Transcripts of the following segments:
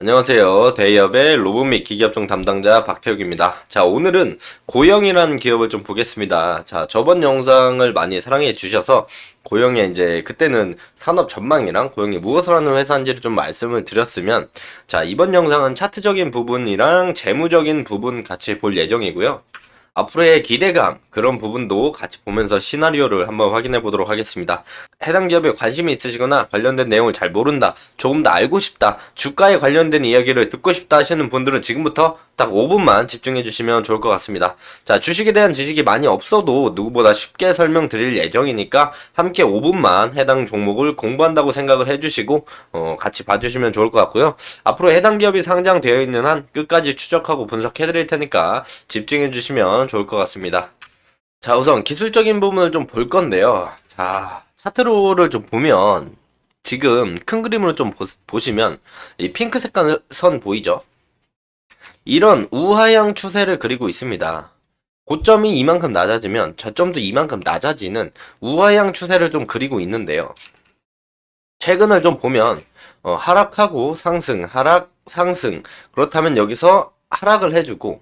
안녕하세요. 대기업의 로봇 및 기기업종 담당자 박태욱입니다. 자, 오늘은 고영이라는 기업을 좀 보겠습니다. 자, 저번 영상을 많이 사랑해 주셔서 고영의 이제 그때는 산업 전망이랑 고영이 무엇을 하는 회사인지를 좀 말씀을 드렸으면, 자, 이번 영상은 차트적인 부분이랑 재무적인 부분 같이 볼 예정이고요. 앞으로의 기대감, 그런 부분도 같이 보면서 시나리오를 한번 확인해 보도록 하겠습니다. 해당 기업에 관심이 있으시거나 관련된 내용을 잘 모른다, 조금 더 알고 싶다, 주가에 관련된 이야기를 듣고 싶다 하시는 분들은 지금부터 딱 5분만 집중해 주시면 좋을 것 같습니다. 자, 주식에 대한 지식이 많이 없어도 누구보다 쉽게 설명드릴 예정이니까 함께 5분만 해당 종목을 공부한다고 생각을 해주시고 같이 봐주시면 좋을 것 같고요. 앞으로 해당 기업이 상장되어 있는 한 끝까지 추적하고 분석해 드릴 테니까 집중해 주시면 좋을 것 같습니다. 자, 우선 기술적인 부분을 좀 볼 건데요. 자, 차트로를 좀 보면 지금 큰 그림으로 좀 보시면 이 핑크 색깔 선 보이죠? 이런 우하향 추세를 그리고 있습니다. 고점이 이만큼 낮아지면 저점도 이만큼 낮아지는 우하향 추세를 좀 그리고 있는데요. 최근을 좀 보면 하락하고 상승, 하락, 상승. 그렇다면 여기서 하락을 해주고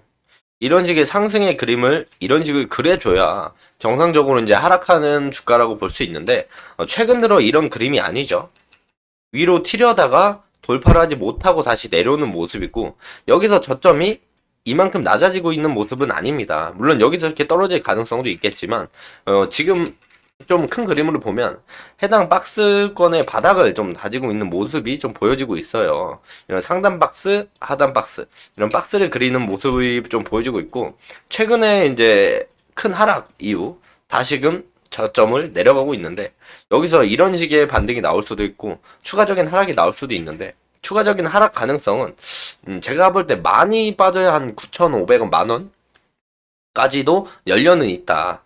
이런 식의 상승의 그림을 이런 식을 그려줘야 정상적으로 이제 하락하는 주가라고 볼 수 있는데 최근 들어 이런 그림이 아니죠. 위로 튀려다가 돌파를 하지 못하고 다시 내려오는 모습이고 여기서 저점이 이만큼 낮아지고 있는 모습은 아닙니다. 물론 여기서 이렇게 떨어질 가능성도 있겠지만 지금 좀 큰 그림으로 보면 해당 박스권의 바닥을 좀 다지고 있는 모습이 좀 보여지고 있어요. 이런 상단 박스, 하단 박스 이런 박스를 그리는 모습이 좀 보여지고 있고 최근에 이제 큰 하락 이후 다시금 저점을 내려가고 있는데 여기서 이런 식의 반등이 나올 수도 있고 추가적인 하락이 나올 수도 있는데 추가적인 하락 가능성은 제가 볼 때 많이 빠져야 한 9,500원 만원까지도 열려는 있다.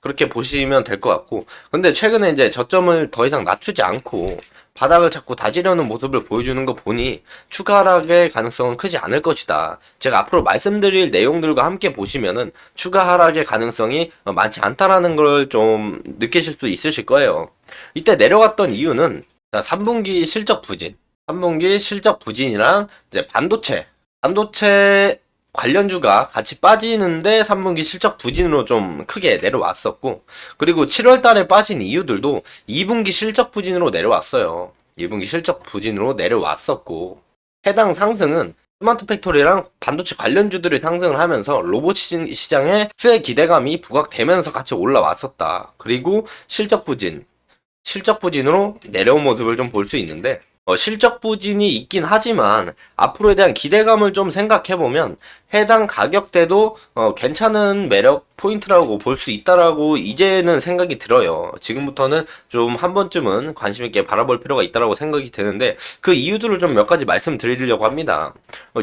그렇게 보시면 될 것 같고 근데 최근에 이제 저점을 더 이상 낮추지 않고 바닥을 자꾸 다지려는 모습을 보여주는 거 보니 추가 하락의 가능성은 크지 않을 것이다. 제가 앞으로 말씀드릴 내용들과 함께 보시면은 추가 하락의 가능성이 많지 않다라는 걸 좀 느끼실 수 있으실 거예요. 이때 내려갔던 이유는 자, 3분기 실적 부진, 3분기 실적 부진이랑 이제 반도체 관련주가 같이 빠지는데 3분기 실적 부진으로 좀 크게 내려왔었고 그리고 7월 달에 빠진 이유들도 2분기 실적 부진으로 내려왔어요. 2분기 실적 부진으로 내려왔었고 해당 상승은 스마트 팩토리랑 반도체 관련주들이 상승을 하면서 로봇 시장의 수혜 기대감이 부각되면서 같이 올라왔었다. 그리고 실적 부진으로 내려온 모습을 좀 볼 수 있는데 실적 부진이 있긴 하지만 앞으로에 대한 기대감을 좀 생각해보면 해당 가격대도 괜찮은 매력 포인트라고 볼 수 있다라고 이제는 생각이 들어요. 지금부터는 좀 한 번쯤은 관심 있게 바라볼 필요가 있다라고 생각이 드는데 그 이유들을 좀 몇 가지 말씀드리려고 합니다.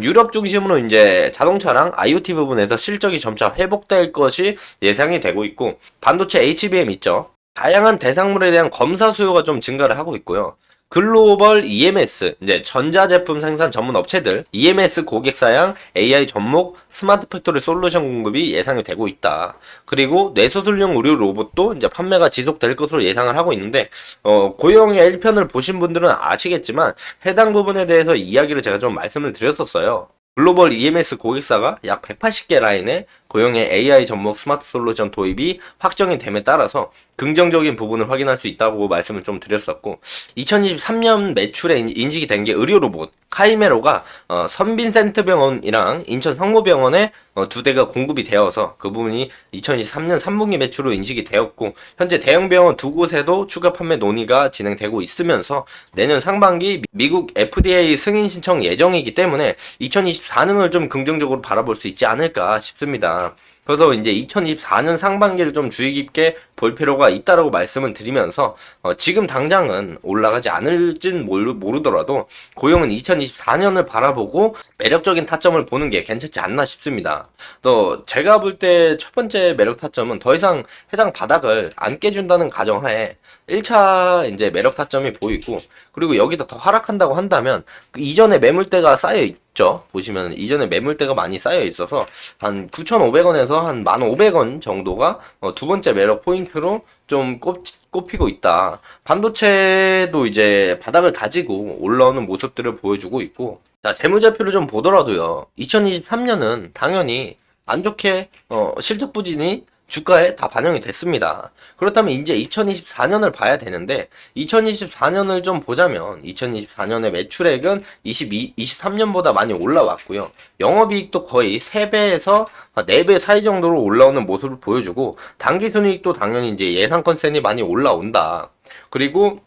유럽 중심으로 이제 자동차랑 IoT 부분에서 실적이 점차 회복될 것이 예상이 되고 있고 반도체 HBM 있죠. 다양한 대상물에 대한 검사 수요가 좀 증가를 하고 있고요. 글로벌 EMS, 이제 전자제품 생산 전문 업체들, EMS 고객사양 AI 접목 스마트 팩토리 솔루션 공급이 예상이 되고 있다. 그리고 뇌수술용 의료 로봇도 이제 판매가 지속될 것으로 예상을 하고 있는데, 고영의 1편을 보신 분들은 아시겠지만, 해당 부분에 대해서 이야기를 제가 좀 말씀을 드렸었어요. 글로벌 EMS 고객사가 약 180개 라인의 고용의 AI 접목 스마트 솔루션 도입이 확정이 됨에 따라서 긍정적인 부분을 확인할 수 있다고 말씀을 좀 드렸었고 2023년 매출에 인식이 된 게 의료 로봇 카이메로가 선빈센트 병원이랑 인천 성모병원에 두 대가 공급이 되어서 그 부분이 2023년 3분기 매출로 인식이 되었고 현재 대형 병원 두 곳에도 추가 판매 논의가 진행되고 있으면서 내년 상반기 미국 FDA 승인 신청 예정이기 때문에 2024년을 좀 긍정적으로 바라볼 수 있지 않을까 싶습니다. 그래서 이제 2024년 상반기를 좀 주의 깊게 볼 필요가 있다라고 말씀을 드리면서 지금 당장은 올라가지 않을진 모르더라도 고용은 2024년을 바라보고 매력적인 타점을 보는 게 괜찮지 않나 싶습니다. 또 제가 볼 때 첫 번째 매력 타점은 더 이상 해당 바닥을 안 깨준다는 가정하에 1차 이제 매력 타점이 보이고 그리고 여기서 더 하락한다고 한다면 그 이전에 매물대가 쌓여 있죠. 보시면 이전에 매물대가 많이 쌓여 있어서 한 9,500원에서 한 1,500원 정도가 두 번째 매력 포인트로 좀 꼽히고 있다. 반도체도 이제 바닥을 다지고 올라오는 모습들을 보여주고 있고 자, 재무제표를 좀 보더라도요. 2023년은 당연히 안 좋게 실적 부진이 주가에 다 반영이 됐습니다. 그렇다면 이제 2024년을 봐야 되는데 2024년을 좀 보자면 2024년의 매출액은 23년보다 많이 올라왔고요. 영업이익도 거의 3배에서 4배 사이 정도로 올라오는 모습을 보여주고 당기순이익도 당연히 이제 예상컨센이 많이 올라온다. 그리고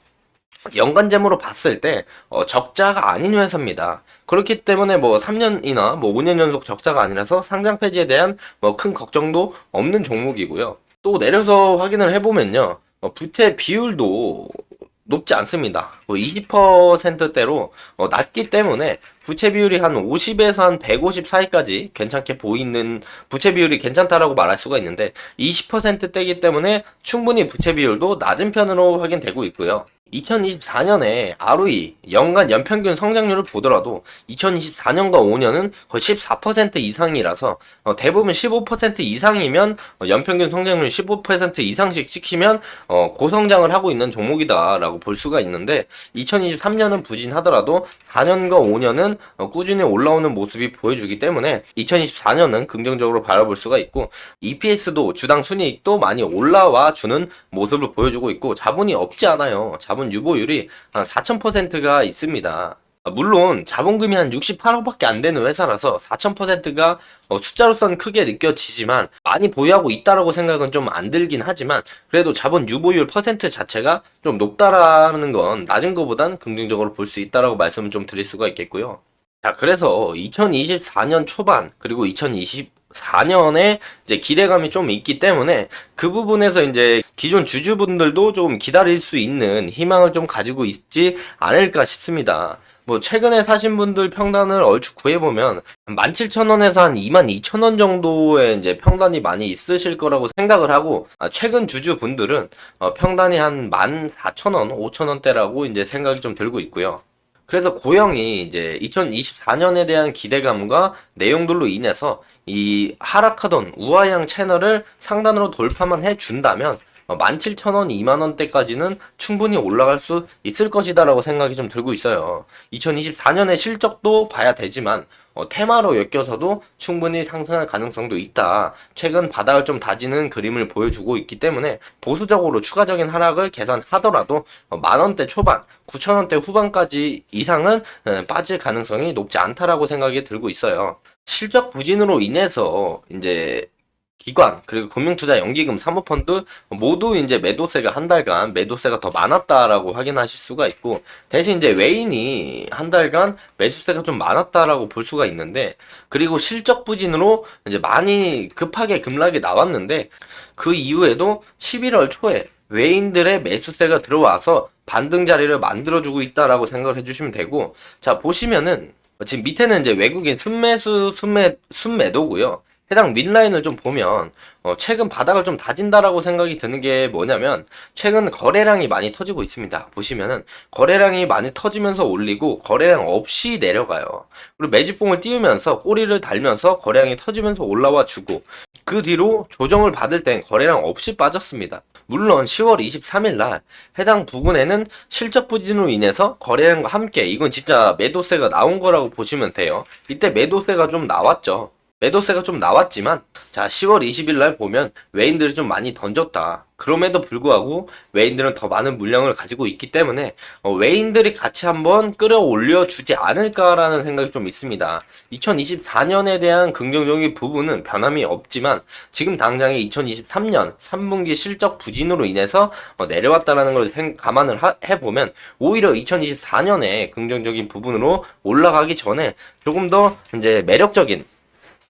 연간 재무로 봤을 때 적자가 아닌 회사입니다. 그렇기 때문에 뭐 3년이나 뭐 5년 연속 적자가 아니라서 상장 폐지에 대한 뭐 큰 걱정도 없는 종목이고요. 또 내려서 확인을 해보면요. 부채 비율도 높지 않습니다. 뭐 20%대로 낮기 때문에 부채 비율이 한 50에서 한 150 사이까지 괜찮게 보이는 부채 비율이 괜찮다라고 말할 수가 있는데 20%대이기 때문에 충분히 부채 비율도 낮은 편으로 확인되고 있고요. 2024년에 ROE 연간 연평균 성장률을 보더라도 2024년과 5년은 거의 14% 이상이라서 대부분 15% 이상이면 연평균 성장률 15% 이상씩 찍히면 고성장을 하고 있는 종목이다라고 볼 수가 있는데 2023년은 부진하더라도 4년과 5년은 꾸준히 올라오는 모습이 보여주기 때문에 2024년은 긍정적으로 바라볼 수가 있고 EPS도 주당 순이익도 많이 올라와 주는 모습을 보여주고 있고 자본이 없지 않아요. 자본 유보율이 한 4000%가 있습니다. 물론 자본금이 한 68억밖에 안 되는 회사라서 4000%가 숫자로선 크게 느껴지지만 많이 보유하고 있다라고 생각은 좀 안 들긴 하지만 그래도 자본 유보율 퍼센트 자체가 좀 높다라는 건 낮은 것보단 긍정적으로 볼 수 있다라고 말씀을 좀 드릴 수가 있겠고요. 자, 그래서 2024년 초반 그리고 2024년에 이제 기대감이 좀 있기 때문에 그 부분에서 이제 기존 주주분들도 좀 기다릴 수 있는 희망을 좀 가지고 있지 않을까 싶습니다. 뭐 최근에 사신 분들 평단을 얼추 구해보면 17,000원에서 한 22,000원 정도의 이제 평단이 많이 있으실 거라고 생각을 하고 최근 주주분들은 평단이 한 14,000원, 5,000원대라고 이제 생각이 좀 들고 있고요. 그래서 고영이 이제 2024년에 대한 기대감과 내용들로 인해서 이 하락하던 우아양 채널을 상단으로 돌파만 해준다면 17,000원, 2만원대까지는 충분히 올라갈 수 있을 것이다라고 생각이 좀 들고 있어요. 2024년의 실적도 봐야 되지만 테마로 엮여서도 충분히 상승할 가능성도 있다. 최근 바닥을 좀 다지는 그림을 보여주고 있기 때문에 보수적으로 추가적인 하락을 계산하더라도 만원대 초반, 9천원대 후반까지 이상은 빠질 가능성이 높지 않다라고 생각이 들고 있어요. 실적 부진으로 인해서 이제 기관 그리고 금융투자 연기금 사모펀드 모두 이제 매도세가 한 달간 매도세가 더 많았다라고 확인하실 수가 있고 대신 이제 외인이 한 달간 매수세가 좀 많았다라고 볼 수가 있는데 그리고 실적 부진으로 이제 많이 급하게 급락이 나왔는데 그 이후에도 11월 초에 외인들의 매수세가 들어와서 반등 자리를 만들어주고 있다라고 생각을 해주시면 되고 자 보시면은 지금 밑에는 이제 외국인 순매도고요. 해당 윗라인을 좀 보면 최근 바닥을 좀 다진다라고 생각이 드는 게 뭐냐면 최근 거래량이 많이 터지고 있습니다. 보시면은 거래량이 많이 터지면서 올리고 거래량 없이 내려가요. 그리고 매집봉을 띄우면서 꼬리를 달면서 거래량이 터지면서 올라와 주고 그 뒤로 조정을 받을 땐 거래량 없이 빠졌습니다. 물론 10월 23일 날 해당 부근에는 실적 부진으로 인해서 거래량과 함께 이건 진짜 매도세가 나온 거라고 보시면 돼요. 이때 매도세가 좀 나왔죠. 매도세가 좀 나왔지만 자 10월 20일 날 보면 외인들이 좀 많이 던졌다. 그럼에도 불구하고 외인들은 더 많은 물량을 가지고 있기 때문에 외인들이 같이 한번 끌어올려 주지 않을까라는 생각이 좀 있습니다. 2024년에 대한 긍정적인 부분은 변함이 없지만 지금 당장의 2023년 3분기 실적 부진으로 인해서 내려왔다라는 걸 감안을 해보면 오히려 2024년에 긍정적인 부분으로 올라가기 전에 조금 더 이제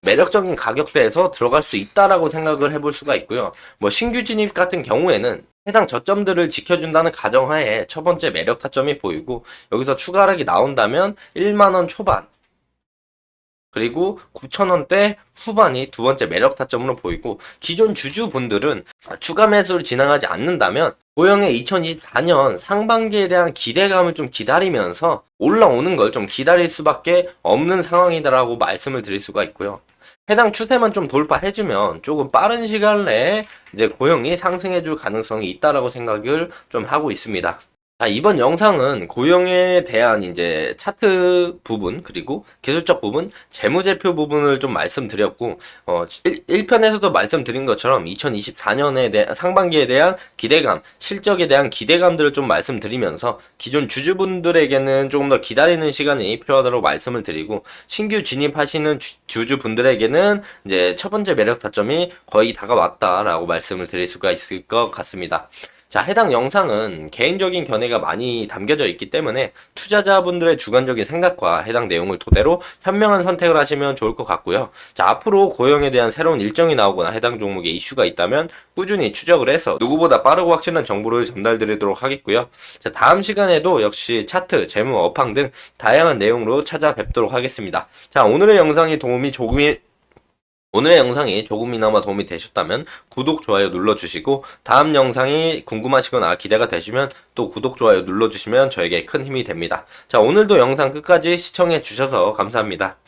매력적인 가격대에서 들어갈 수 있다라고 생각을 해볼 수가 있고요. 뭐 신규 진입 같은 경우에는 해당 저점들을 지켜준다는 가정하에 첫 번째 매력 타점이 보이고 여기서 추가 하락이 나온다면 1만원 초반 그리고 9,000원대 후반이 두 번째 매력 타점으로 보이고 기존 주주분들은 추가 매수를 진행하지 않는다면 고영의 2024년 상반기에 대한 기대감을 좀 기다리면서 올라오는 걸 좀 기다릴 수밖에 없는 상황이다라고 말씀을 드릴 수가 있고요. 해당 추세만 좀 돌파해주면 조금 빠른 시간 내에 이제 고용이 상승해줄 가능성이 있다라고 생각을 좀 하고 있습니다. 이번 영상은 고용에 대한 이제 차트 부분, 그리고 기술적 부분, 재무제표 부분을 좀 말씀드렸고, 1편에서도 말씀드린 것처럼 2024년에 대한 상반기에 대한 기대감, 실적에 대한 기대감들을 좀 말씀드리면서 기존 주주분들에게는 조금 더 기다리는 시간이 필요하다고 말씀을 드리고, 신규 진입하시는 주주분들에게는 이제 첫 번째 매력 타점이 거의 다가왔다라고 말씀을 드릴 수가 있을 것 같습니다. 자, 해당 영상은 개인적인 견해가 많이 담겨져 있기 때문에 투자자분들의 주관적인 생각과 해당 내용을 토대로 현명한 선택을 하시면 좋을 것 같고요. 자, 앞으로 고용에 대한 새로운 일정이 나오거나 해당 종목에 이슈가 있다면 꾸준히 추적을 해서 누구보다 빠르고 확실한 정보를 전달드리도록 하겠고요. 자, 다음 시간에도 역시 차트, 재무, 업황 등 다양한 내용으로 찾아뵙도록 하겠습니다. 자, 오늘의 영상이 조금이나마 도움이 되셨다면 구독, 좋아요 눌러주시고 다음 영상이 궁금하시거나 기대가 되시면 또 구독, 좋아요 눌러주시면 저에게 큰 힘이 됩니다. 자, 오늘도 영상 끝까지 시청해 주셔서 감사합니다.